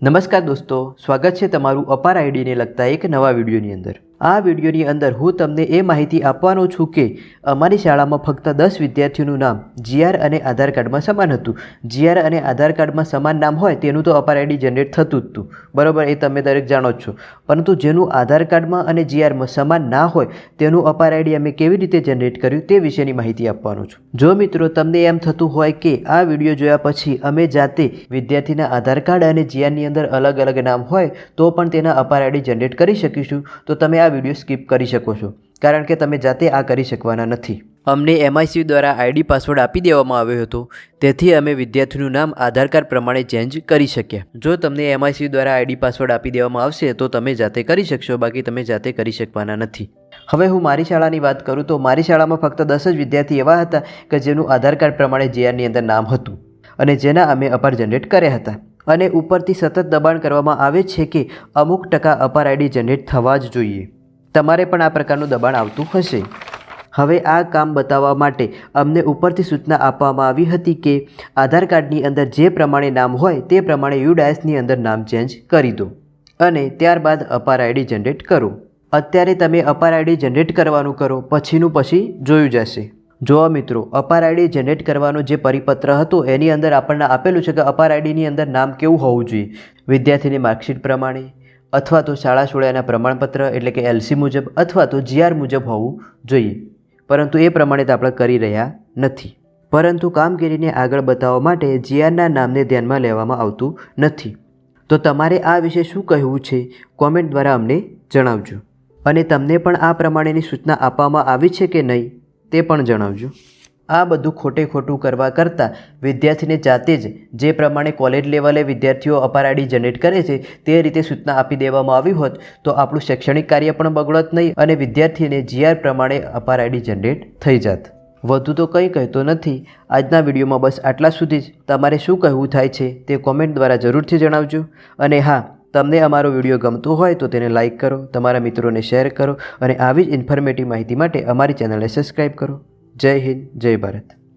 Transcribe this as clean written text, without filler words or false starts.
નમસ્કાર દોસ્તો, સ્વાગત છે તમારું અપાર આઈડીને લગતા એક નવા વિડીયોની અંદર। આ વિડીયોની અંદર હું તમને એ માહિતી આપવાનો છું કે અમારી શાળામાં ફક્ત 10 વિદ્યાર્થીઓનું નામ જીઆર અને આધાર કાર્ડમાં સમાન હતું। જીઆર અને આધાર કાર્ડમાં સમાન નામ હોય તેનું તો અપાર આઈડી જનરેટ થતું જ હતું, બરાબર? એ તમે દરેક જાણો જ છો। પરંતુ જેનું આધાર કાર્ડમાં અને જીઆરમાં સમાન ના હોય તેનું અપાર આઈડી અમે કેવી રીતે જનરેટ કર્યું તે વિશેની માહિતી આપવાનો છું। જો મિત્રો તમને એમ થતું હોય કે આ વિડીયો જોયા પછી અમે જાતે વિદ્યાર્થીના આધાર કાર્ડ અને જીઆરની અંદર અલગ અલગ નામ હોય તો પણ તેના અપાર આઈડી જનરેટ કરી શકીશું, તો તમે આ વિડીયો સ્કીપ કરી શકો છો, કારણ કે તમે જાતે આ કરી શકવાના નથી। અમને MIC દ્વારા આઈડી પાસવર્ડ આપી દેવામાં આવ્યો હતો, તેથી અમે વિદ્યાર્થીનું નામ આધાર કાર્ડ પ્રમાણે ચેન્જ કરી શક્યા। જો તમને MIC દ્વારા આઈડી પાસવર્ડ આપી દેવામાં આવશે તો તમે જાતે કરી શકશો, બાકી તમે જાતે કરી શકવાના નથી। હવે હું મારી શાળાની વાત કરું તો મારી શાળામાં ફક્ત 10 જ વિદ્યાર્થી એવા હતા કે જેનું આધાર કાર્ડ પ્રમાણે જીઆરની અંદર નામ હતું અને જેના અમે અપાર જનરેટ કર્યા હતા। અને ઉપરથી સતત દબાણ કરવામાં આવે છે કે અમુક ટકા અપાર આઈડી જનરેટ થવા જ જોઈએ। તમારે પણ આ પ્રકારનું દબાણ આવતું હશે। હવે આ કામ બતાવવા માટે અમને ઉપરથી સૂચના આપવામાં આવી હતી કે આધાર કાર્ડની અંદર જે પ્રમાણે નામ હોય તે પ્રમાણે UDISની અંદર નામ ચેન્જ કરી દો અને ત્યારબાદ અપાર આઈડી જનરેટ કરો। અત્યારે તમે અપાર આઈડી જનરેટ કરવાનું કરો, પછીનું પછી જોયું જશે। જો મિત્રો, અપાર આઈડી જનરેટ કરવાનો જે પરિપત્ર હતો એની અંદર આપણને આપેલું છે કે અપાર આઈડીની અંદર નામ કેવું હોવું જોઈએ, વિદ્યાર્થીની માર્કશીટ પ્રમાણે અથવા તો શાળા છોડ્યાના પ્રમાણપત્ર એટલે કે LC મુજબ અથવા તો GR મુજબ હોવું જોઈએ। પરંતુ એ પ્રમાણે તો આપણે કરી રહ્યા નથી, પરંતુ કામગીરીને આગળ બતાવવા માટે GRના નામને ધ્યાનમાં લેવામાં આવતું નથી। તો તમારે આ વિશે શું કહેવું છે કોમેન્ટ દ્વારા અમને જણાવજો, અને તમને પણ આ પ્રમાણેની સૂચના આપવામાં આવી છે કે નહીં તે પણ જણાવજો। આ બધું ખોટું કરવા કરતાં વિદ્યાર્થીને જાતે જ જે પ્રમાણે કોલેજ લેવલે વિદ્યાર્થીઓ અપાર આઈડી જનરેટ કરે છે તે રીતે સૂચના આપી દેવામાં આવી હોત તો આપણું શૈક્ષણિક કાર્ય પણ બગડત નહીં અને વિદ્યાર્થીને GR પ્રમાણે અપાર આઈડી જનરેટ થઈ જાત। વધુ તો કંઈ કહેતો નથી। આજના વિડીયોમાં બસ આટલા સુધી જ। તમારે શું કહેવું થાય છે તે કોમેન્ટ દ્વારા જરૂરથી જણાવજો। અને હા, તમને અમારો વિડીયો ગમતો હોય તો તેને લાઇક કરો, તમારા મિત્રોને શેર કરો અને આવી જ ઇન્ફોર્મેટિવ માહિતી માટે અમારી ચેનલને સબસ્ક્રાઈબ કરો। જય હિન્દ, જય ભારત।